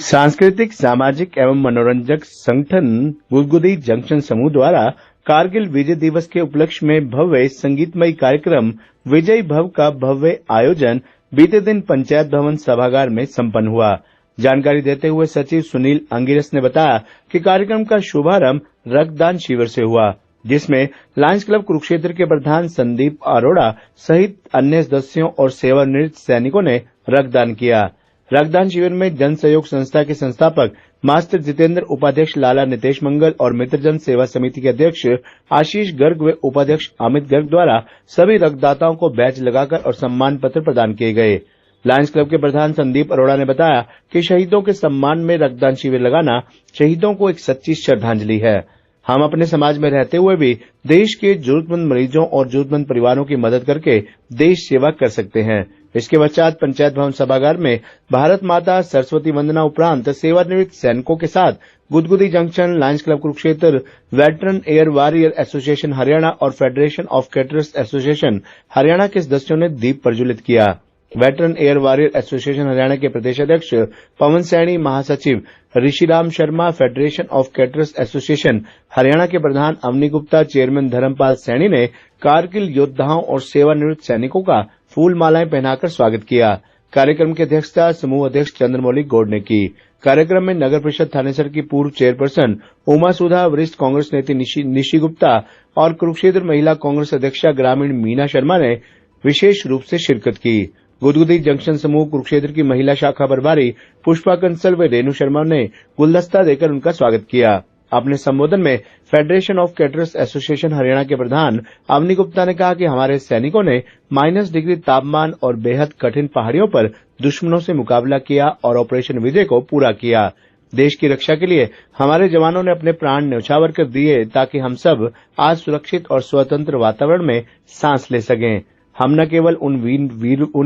सांस्कृतिक, सामाजिक एवं मनोरंजक संगठन गुदगुदी जंक्शन समूह द्वारा कारगिल विजय दिवस के उपलक्ष्य में भव्य संगीतमय कार्यक्रम विजय भव का भव्य आयोजन बीते दिन पंचायत भवन सभागार में संपन्न हुआ। जानकारी देते हुए सचिव सुनील अंगिरस ने बताया कि कार्यक्रम का शुभारंभ रक्तदान शिविर से हुआ, जिसमें लायंस क्लब कुरुक्षेत्र के प्रधान संदीप अरोड़ा सहित अन्य सदस्यों और सेवानिवृत्त सैनिकों ने रक्तदान किया। रक्तदान शिविर में जन सहयोग संस्था के संस्थापक मास्टर जितेंद्र, उपाध्यक्ष लाला नितेश मंगल और मित्रजन सेवा समिति के अध्यक्ष आशीष गर्ग व उपाध्यक्ष अमित गर्ग द्वारा सभी रक्तदाताओं को बैच लगाकर और सम्मान पत्र प्रदान किए गए। लायंस क्लब के प्रधान संदीप अरोड़ा ने बताया कि शहीदों के सम्मान में रक्तदान शिविर लगाना शहीदों को एक सच्ची श्रद्धांजलि है। हम अपने समाज में रहते हुए भी देश के जरूरतमंद मरीजों और जरूरतमंद परिवारों की मदद करके देश सेवा कर सकते हैं। इसके पश्चात पंचायत भवन सभागार में भारत माता सरस्वती वंदना उपरांत सेवानिवृत्त सैनिकों के साथ Gudgudi Junction, Lions Club Kurukshetra, Veteran Air Warrior Association Haryana और Federation of Caterers Association Haryana के सदस्यों ने दीप प्रज्वलित किया। Veteran Air Warrior Association Haryana के प्रदेश अध्यक्ष पवन सैनी, महासचिव Rishiram Sharma, Federation of Caterers Association Haryana के प्रधान अवनी गुप्ता, चेयरमैन धर्मपाल सैनी ने कारगिल योद्धाओं और सेवानिवृत्त सैनिकों का फूल मालाएं पहनाकर स्वागत किया। कार्यक्रम की अध्यक्षता समूह अध्यक्ष चंद्रमौली गौड़ ने की। कार्यक्रम में नगर परिषद थानेसर की पूर्व चेयरपर्सन उमा सुधा, वरिष्ठ कांग्रेस नेत्री निशी गुप्ता और कुरुक्षेत्र महिला कांग्रेस अध्यक्षा ग्रामीण मीना शर्मा ने विशेष रूप से शिरकत की। गुदगुदी जंक्शन समूह कुरुक्षेत्र की महिला शाखा प्रभारी पुष्पा कंसल व रेणु शर्मा ने गुलदस्ता देकर उनका स्वागत किया। अपने संबोधन में federation of Caterers Association Haryana के प्रधान अवनी गुप्ता ने कहा कि हमारे सैनिकों ने -डिग्री तापमान और बेहद कठिन पहाड़ियों पर दुश्मनों से मुकाबला किया और ऑपरेशन विजय को पूरा किया। देश की रक्षा के लिए हमारे जवानों ने अपने प्राण न्यौछावर कर दिए ताकि हम सब आज सुरक्षित और स्वतंत्र वातावरण में सांस ले सकें। हम न केवल उन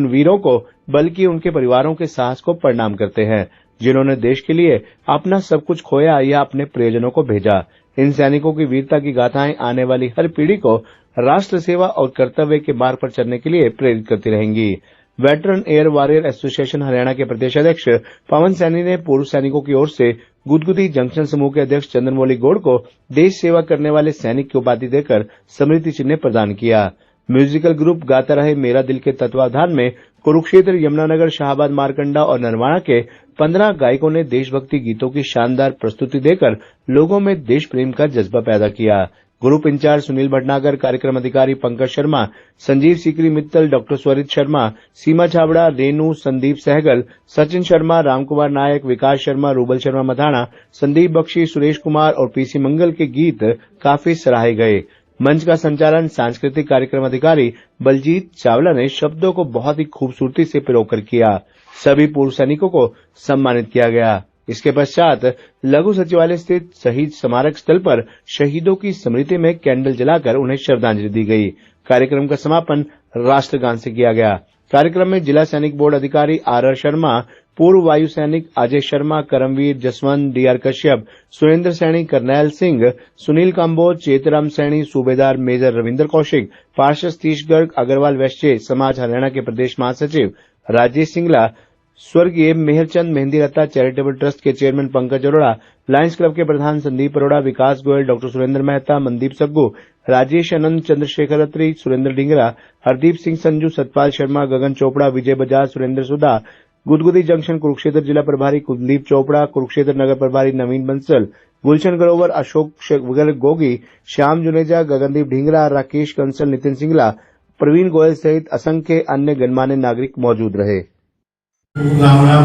वीरों को बल्कि उनके परिवारों के साहस को प्रणाम करते हैं जिन्होंने देश के लिए अपना सब कुछ खोया या अपने प्रियजनों को भेजा। इन सैनिकों की वीरता की गाथाएं आने वाली हर पीढ़ी को राष्ट्र सेवा और कर्तव्य के मार्ग पर चलने के लिए प्रेरित करती रहेंगी। Veteran Air Warrior Association Haryana के प्रदेश अध्यक्ष पवन सैनी ने पूर्व सैनिकों की ओर से गुदगुदी जंक्शन समूह के अध्यक्ष चंद्रमौली गौड़ को देश सेवा करने वाले सैनिक की उपाधि देकर स्मृति चिन्ह प्रदान किया। म्यूजिकल ग्रुप गाता रहे मेरा दिल के तत्वाधान में कुरुक्षेत्र, यमुनानगर, शाहबाद, मारकंडा और नरवाड़ा के 15 गायकों ने देशभक्ति गीतों की शानदार प्रस्तुति देकर लोगों में देश प्रेम का जज्बा पैदा किया। ग्रुप इंचार्ज सुनील भटनागर, कार्यक्रम अधिकारी पंकज शर्मा, संजीव सीकरी मित्तल, डॉक्टर स्वरित शर्मा, सीमा छाबड़ा, रेणु, संदीप सहगल, सचिन शर्मा, रामकुमार नायक, विकास शर्मा, रूबल शर्मा मधाना, संदीप बख्शी, सुरेश कुमार और पीसी मंगल के गीत काफी सराहे गए। मंच का संचालन सांस्कृतिक कार्यक्रम अधिकारी बलजीत चावला ने शब्दों को बहुत ही खूबसूरती से पिरोकर किया। सभी पूर्व सैनिकों को सम्मानित किया गया। इसके पश्चात लघु सचिवालय स्थित शहीद स्मारक स्थल पर शहीदों की स्मृति में कैंडल जलाकर उन्हें श्रद्धांजलि दी गई। कार्यक्रम का समापन राष्ट्रगान से किया गया। कार्यक्रम में जिला सैनिक बोर्ड अधिकारी आर शर्मा, पूर्व वायु सैनिक अजय शर्मा, करमवीर जसवंत, डीआर कश्यप, सुरेंद्र सैनी, करनैल सिंह, सुनील काम्बोज, चेतराम सैनी, सूबेदार मेजर रविंद्र कौशिक, पार्षद सतीश गर्ग, अग्रवाल वैश्य समाज हरियाणा के प्रदेश महासचिव राजेश सिंगला, स्वर्गीय मेहरचंद मेहंदीरता चैरिटेबल ट्रस्ट के chairman Pankaj Arora, Lions club के प्रधान संदीप अरोड़ा, विकास गोयल, डॉक्टर सुरेंद्र मेहता, मनदीप सग्गू, राजेश आनंद, चंद्रशेखर अत्री, सुरेंद्र डिंगरा, हरदीप सिंह संजू, सतपाल शर्मा, गगन चोपड़ा, विजय बजाज, सुरेंद्र सुधा, गुदगुदी जंक्शन कुरुक्षेत्र जिला प्रभारी कुलदीप चोपड़ा, कुरुक्षेत्र नगर प्रभारी नवीन बंसल, गुलशन ग्रोवर, अशोक गोगी, श्याम जुनेजा, गगनदीप ढींगरा, राकेश कंसल, नितिन सिंगला, प्रवीण गोयल सहित असंख्य अन्य गणमान्य नागरिक मौजूद रहे। राम राम।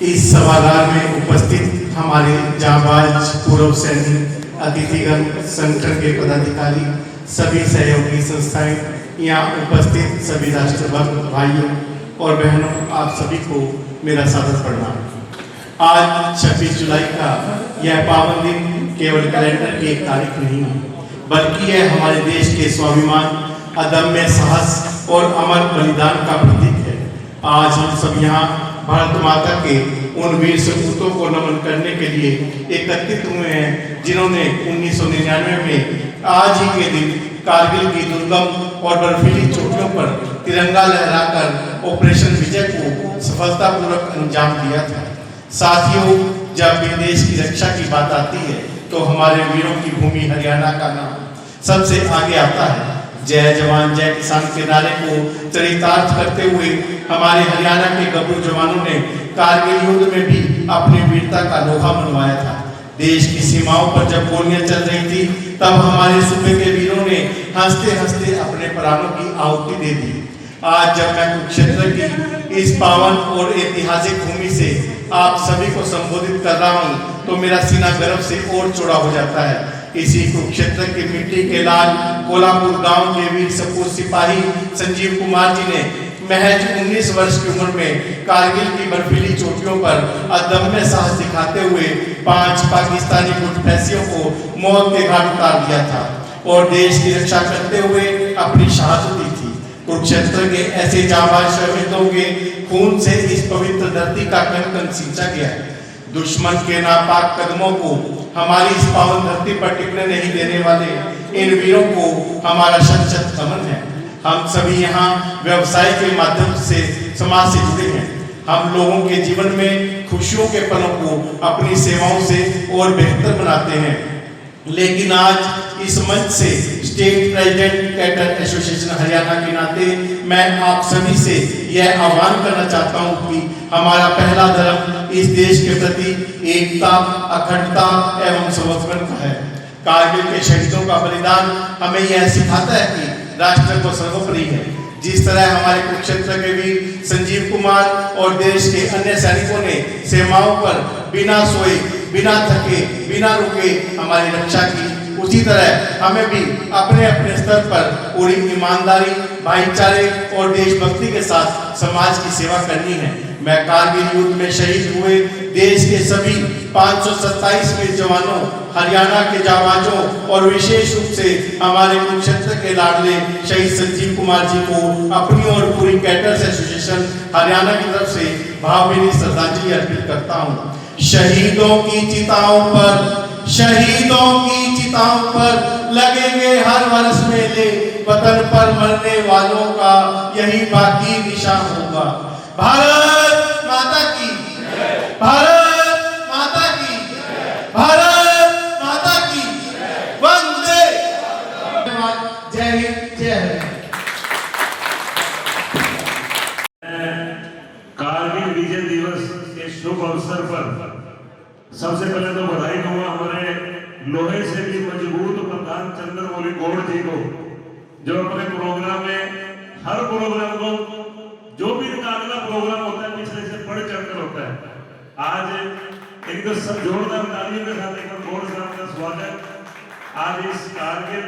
इस सभागार में उपस्थित हमारे जांबाज पूर्व सैनिक, अतिथिगण, संगठन के पदाधिकारी, सभी सहयोगी संस्थाएं, यहाँ उपस्थित सभी राष्ट्रभक्त भाइयों और बहनों, आप सभी को मेरा सादर प्रणाम। आज 26 जुलाई का यह पावन दिन केवल कैलेंडर की एक तारीख नहीं है, बल्कि यह हमारे देश के स्वाभिमान, अदम्य साहस और अमर बलिदान का प्रतीक है। आज हम सब यहाँ भारत माता के उन वीर सपूतों को नमन करने के लिए एकत्रित हुए हैं जिन्होंने 1999 में आज ही के दिन कारगिल की दुर्गम और बर्फीली चोटियों पर तिरंगा लहराकर ऑपरेशन विजय को सफलतापूर्वक अंजाम दिया था। साथियों, जब भी देश की रक्षा की बात आती है तो हमारे वीरों की भूमि हरियाणा का नाम सबसे आगे आता है। जय जवान जय किसान के नारे को चरितार्थ करते हुए हमारे हरियाणा के गब्बरू जवानों ने कारगिल युद्ध में भी अपनी वीरता का लोहा मनवाया था। देश की सीमाओं पर जब गोलियां चल रही थी तब हमारे सूबे के वीरों ने हंसते हंसते अपने प्राणों की आहुति दे दी। आज जब मैं कुरुक्षेत्र की इस पावन और ऐतिहासिक भूमि से आप सभी को संबोधित कर रहा हूं तो मेरा सीना गर्व से और चौड़ा हो जाता है। इसी कुरुक्षेत्र की मिट्टी के लाल कोल्हापुर गांव के वीर सपूत सिपाही संजीव कुमार जी ने महज 19 वर्ष की उम्र में कारगिल की बर्फीली चोटियों पर अदम्य साहस दिखाते हुए 5 पाकिस्तानी घुसपैठियों को मौत के घाट उतार दिया था और देश की रक्षा करते हुए अपनी शहादत दी थी। कुरुक्षेत्र के ऐसे जांबाज शहीदों के खून से इस पवित्र धरती का कण कण सींचा गया है। दुश्मन के नापाक कदमों को हमारी इस पावन धरती पर टिकने नहीं देने वाले इन वीरों को हमारा शत शत नमन है। हम सभी यहाँ व्यवसाय के माध्यम से समाज से जुड़े हैं। हम लोगों के जीवन में खुशियों के पलों को अपनी सेवाओं से और बेहतर बनाते हैं। लेकिन आज इस मंच से state president cadre association Haryana के नाते मैं आप सभी से यह आह्वान करना चाहता हूं कि हमारा पहला धर्म इस देश के प्रति एकता, अखंडता एवं समर्पण का है। कारगिल के शहीदों का बलिदान हमें यह सिखाता है कि राष्ट्र को सर्वोपरि है। जिस तरह हमारे कुरुक्षेत्र के वीर संजीव कुमार और देश के अन्य सैनिकों ने सीमाओं पर बिना सोए, बिना थके, बिना रुके हमारी रक्षा की, उसी तरह हमें भी अपने अपने स्तर पर पूरी ईमानदारी, भाईचारे और देशभक्ति के साथ समाज की सेवा करनी है। मैं कारगिल युद्ध में शहीद हुए देश के सभी 527 वीर जवानों, हरियाणा के जाबाजों और विशेष रूप से हमारे कुरुक्षेत्र के लाडले शहीद संजीव कुमार जी को अपनी और पूरी कैडर्स एसोसिएशन हरियाणा की तरफ से भावभीनी श्रद्धांजलि अर्पित करता हूँ। शहीदों की चिताओं पर लगेंगे हर वर्ष मेले, वतन पर मरने वालों का यही बाकी निशान होगा। भारत माता की, भारत माता की, भारत माता की, वंदे। जय हिंद, जय हरियाणा। कारगिल विजय दिवस के शुभ अवसर पर सबसे पहले तो बधाई दूंगा हमारे लोहे से भी मजबूत प्रधान चंद्रमौली गौड़ जी को, जो अपने प्रोग्राम में हर प्रोग्राम को, जो भी इनका अगला प्रोग्राम होता है पिछले से बढ़ चढ़कर होता है। आज इनको सब जोरदार तालियों के साथ एक गौड़ साहब का स्वागत। आज इस कारगिल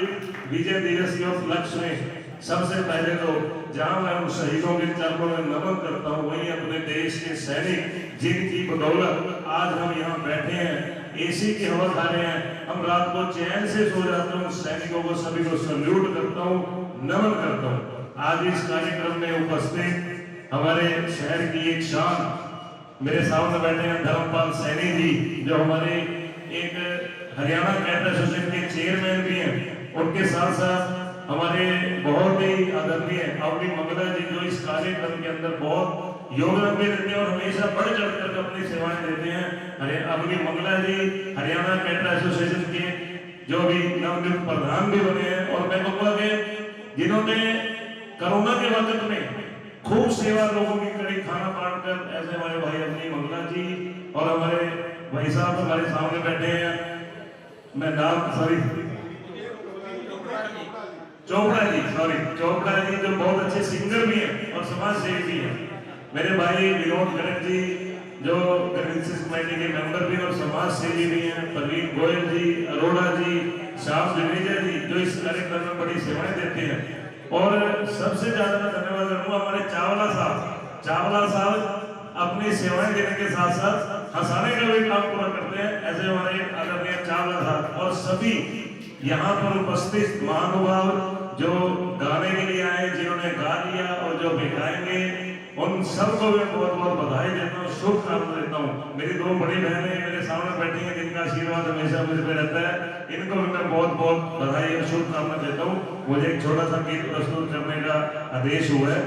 विजय दिवस के उपलक्ष्य में सबसे पहले तो जहां मैं उन शहीदों के चरणों में नमन करता हूं, वहीं अपने देश के सैनिक जिनकी बदौलत आज हम यहाँ बैठे हैं, एसी की हवा खा रहे हैं, हम रात को चैन से सो जाते हैं, उन सैनिकों को सभी को सल्यूट करता हूँ, नमन करता हूँ। आज इस कार्यक्रम में उपस्थित हमारे शहर की एक शान मेरे सामने बैठे हैं धर्मपाल सैनी जी, जो हमारे एक हरियाणा कैडर एसोसिएशन के चेयरमैन भी हैं। उनके साथ साथ हमारे बहुत ही आदरणीय अवनी मंगला जी, जो इस कार्यक्रम के अंदर बहुत योगदान भी देते हैं और हमेशा बढ़ चढ़कर अपनी सेवाएं देते हैं। अरे अवनी मंगला जी हरियाणा कैडर एसोसिएशन के जो भी नवनियुक्त प्रधान भी बने हैं, और मैं कहूँगा कि जिन्होंने कोरोना के वक्त में खूब सेवा लोगों की करी, खाना बांट कर, ऐसे हमारे भाई अवनी मंगला जी और हमारे भाई साहब हमारे सामने बैठे हैं, मैं नाम चोपड़ा जी जो बहुत अच्छे सिंगर भी हैं और समाज सेवी भी हैं। मेरे भाई विनोद गर्ग जी जो ग्रीवेंसेस कमेटी के मेंबर भी और समाज सेवी भी हैं, प्रवीण गोयल जी, अरोड़ा जी, श्याम जडेजा जी, जो इस कार्यक्रम में बड़ी सेवाएं देते हैं। और सबसे ज्यादा मैं धन्यवाद करूंगा हमारे चावला साहब अपनी सेवाएं देने के साथ साथ हंसाने का भी काम पूरा करते हैं। ऐसे हमारे आदरणीय चावला साहब और सभी यहाँ पर उपस्थित महानुभाव जो गाने के लिए आए, जिन्होंने गा लिया और जो भी गाएंगे, उन सबको मैं बहुत बहुत बधाई देता हूँ, शुभकामना देता हूँ। मेरी 2 बड़ी बहनें मेरे सामने बैठी हैं, जिनका आशीर्वाद हमेशा मुझ पर रहता है, इनको भी मैं बहुत बहुत बधाई और शुभकामना देता हूँ। मुझे एक छोटा सा गीत प्रस्तुत करने का आदेश हुआ है।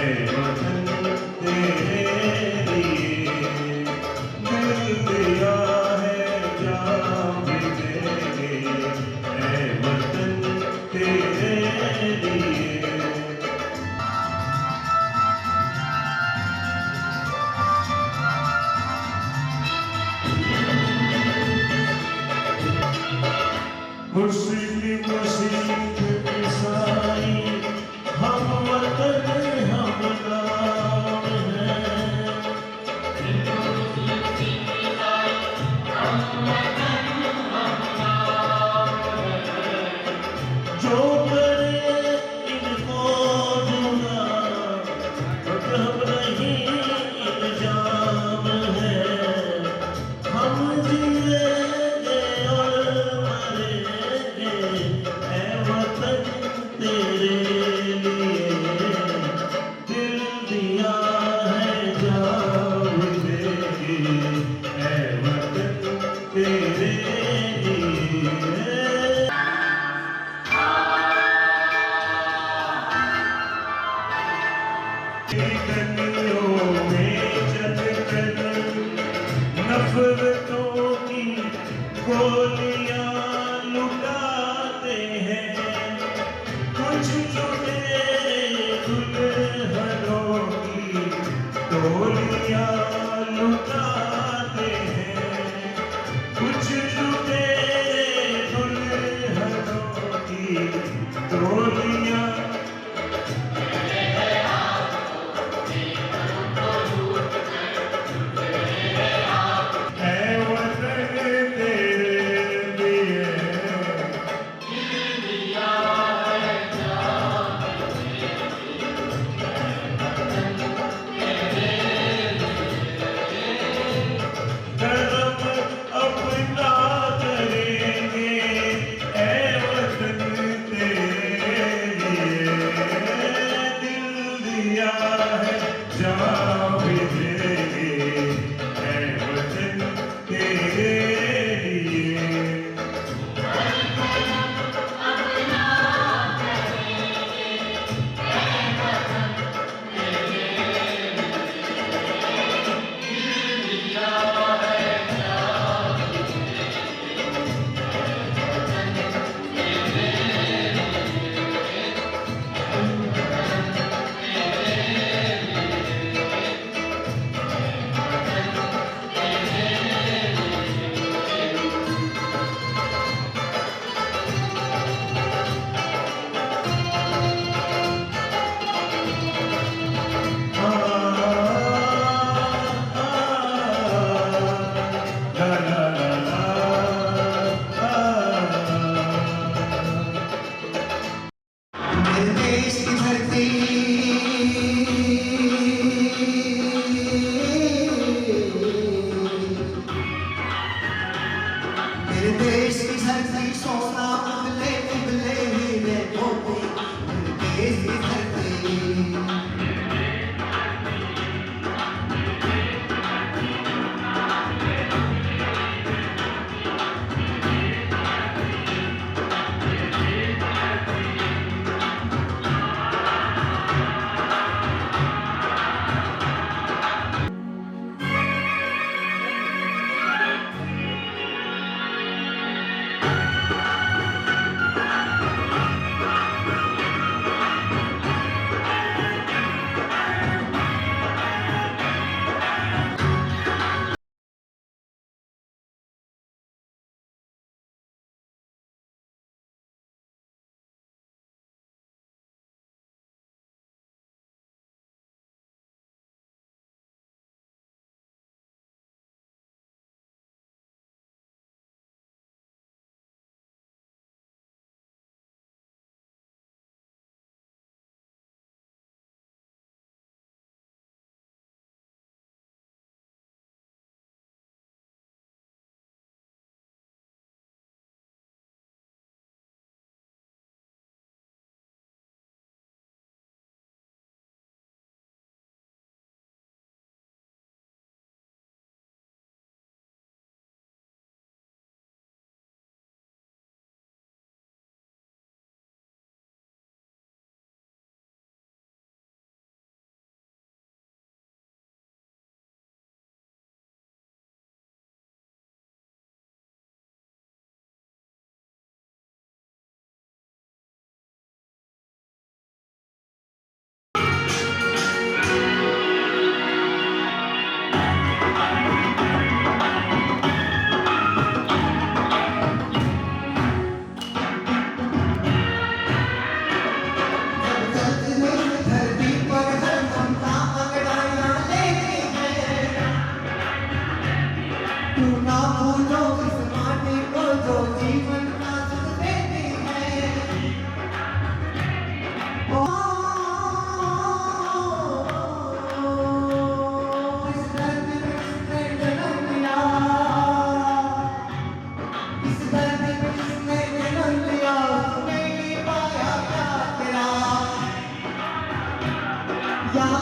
वतन तेरे लिए दिल दिया है जान भी देंगे ऐ वतन तेरे लिए। मुस्लिम सिख ईसाई हम वतन हम नाम हैं। जो करे इनको जुदा मतलब नहीं इल्जाम है। हम जिएंगे और मरेंगे ऐ वतन तेरे लिए दिल दिया है जान भी देंगे ऐ वतन तेरे लिए। गलियों में चलकर नफरतों की गोलियां लुटाते हैं। कुछ लुटेरे दुल्हनों की टोलियां लुटाते हैं। कुछ लुटेरे दुल्हनों की टोलियां ऐ वतन तेरे लिए कर्म अपना करेंगे ऐ वतन तेरे लिए दिल दिया है जान भी देंगे ऐ वतन तेरे लिए।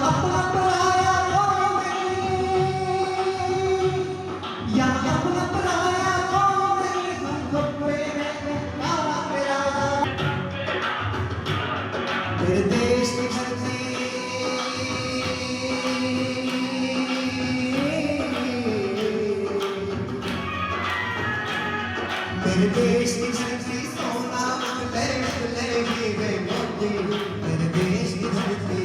अपना पराया कौन नहीं, यहाँ अपना पराया कौन नहीं, हम पे काला मेरा मेरे देश की धरती, मेरे देश की धरती सोना ले लेगी वे मोती, मेरे देश की धरती।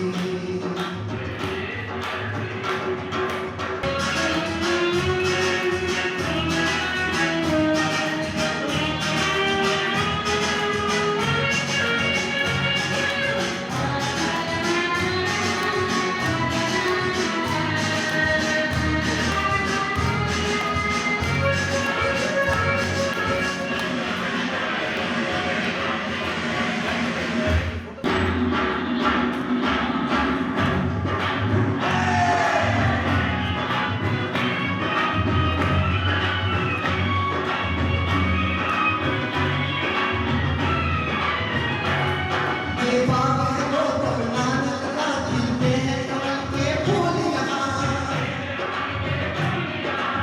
ये बाग है वो नानक का खिलते हैं कमल के फूल यहाँ,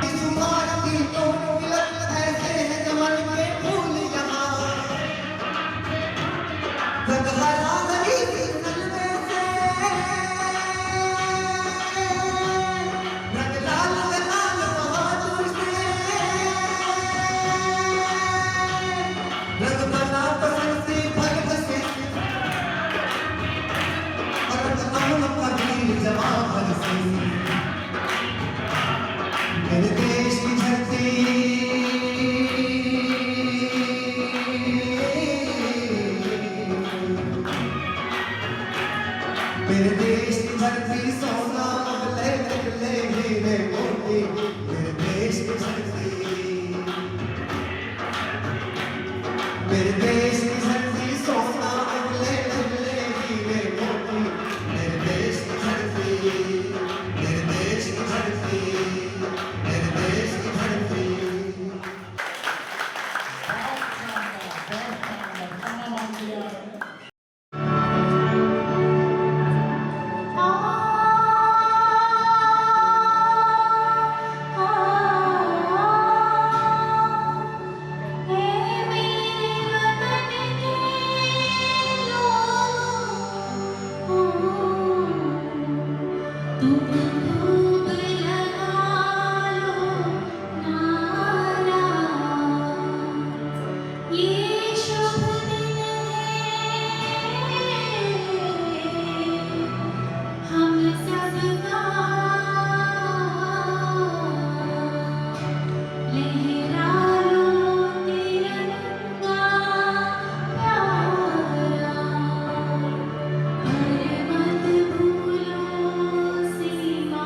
इस बाग की तो मिलत ऐसे हैं कमल के फूल यहाँ, रंग हरा हरी नल में से, रंग लाल लाल बहादुर से, रंग बना पसंद से भगत से, जवान से मेरे देश की धरती, मेरे देश की धरती सोना ले हीरे मोती, मेरे देश की धरती, मेरे देश की धरती सोना ले हीरे मोती, मेरे देश की धरती, मेरे देश की धरती, मेरे देश की धरती। सीमा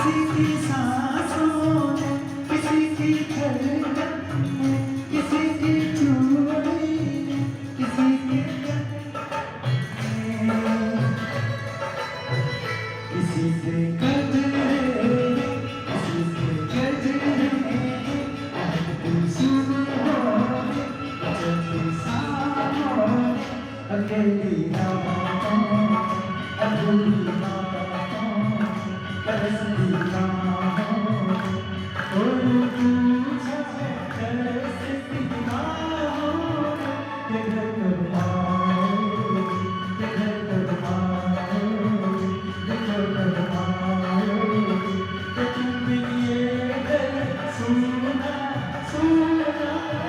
किसी की सांसों में, किसी की धड़कन में, किसी की चूड़ी में, किसी की किसी से कदरे, किसी से गजरे, तुम सुनोगे जब सामने अकेली रातों में, अधूरी रातों में, तरसती राहों में, कोई पूछे तरसती राहों में, कि घर कब आओगे, कि घर कब आओगे, कि घर कब आओगे, कि तुम बिन ये घर सूना सूना है।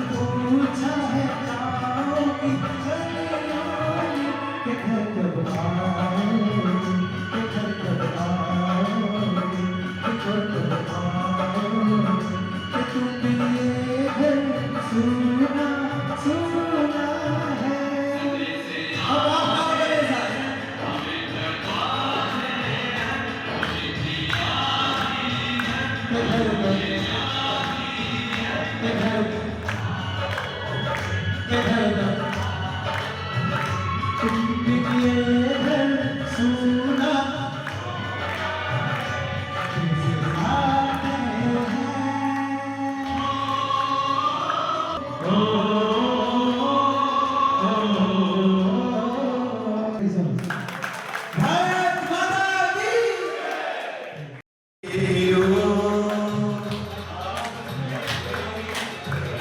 पूछा है गाँव की गलियों में कि घर कब आओगे, कि घर कब आओगे, कि घर कब आओगे, कि तुम भी ये घर सुना सुना है। अब आप गाओ मेरे साथ। कि घर कब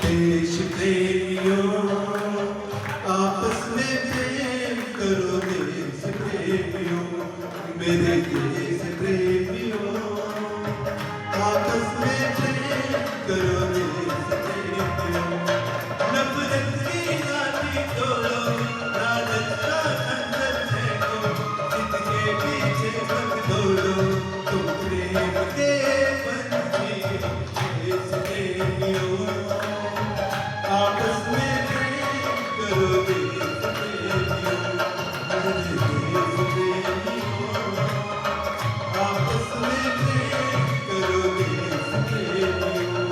देश प्रेमियों आपस में प्रेम करो, देश प्रेमियों मेरे देश प्रेमियों आपस में प्रेम करो, देश प्रेमियों नफरत की लाठी तोड़ो, लालच का खंजर फेंको, जिद के पीछे मत दौड़ो, तुम प्रेम के पंछी देश प्रेमियों आपस में प्रेम करो, देश प्रेमियों देश प्रेमियों आपस में प्रेम करो, देश प्रेमियों।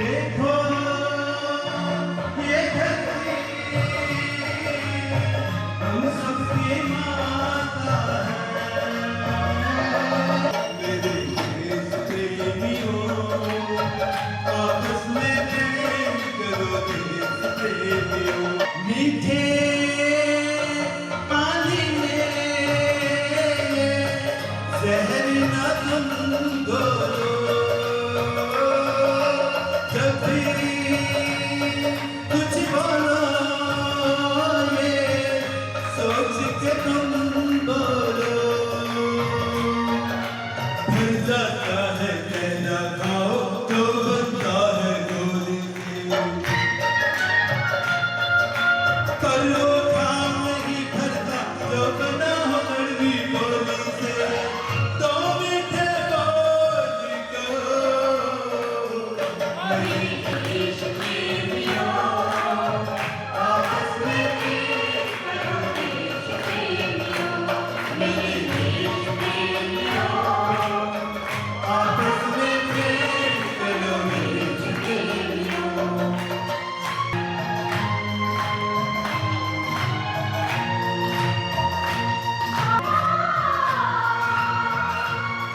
देखो ये धरती हम सबकी माता है, मेरे देश प्रेमियों आपस में प्रेम करो, देश प्रेमियों मीठे पानी में जहर न तुम घोलो, जब भी कुछ बोलो ये सोच के तुम बोलो, भर जाता है कहना खाओ तो बनता है गोली से, पर वो काम नहीं भरता जो बना हो कड़वी बोली से, तो मीठे बोल करो आपस में प्रेम करो, देश प्रेमियों।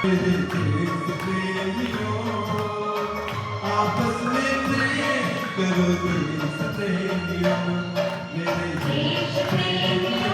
मेरे देश प्रेमियों आपस में प्रेम करो, देश प्रेमियों मेरे देश प्रेमियों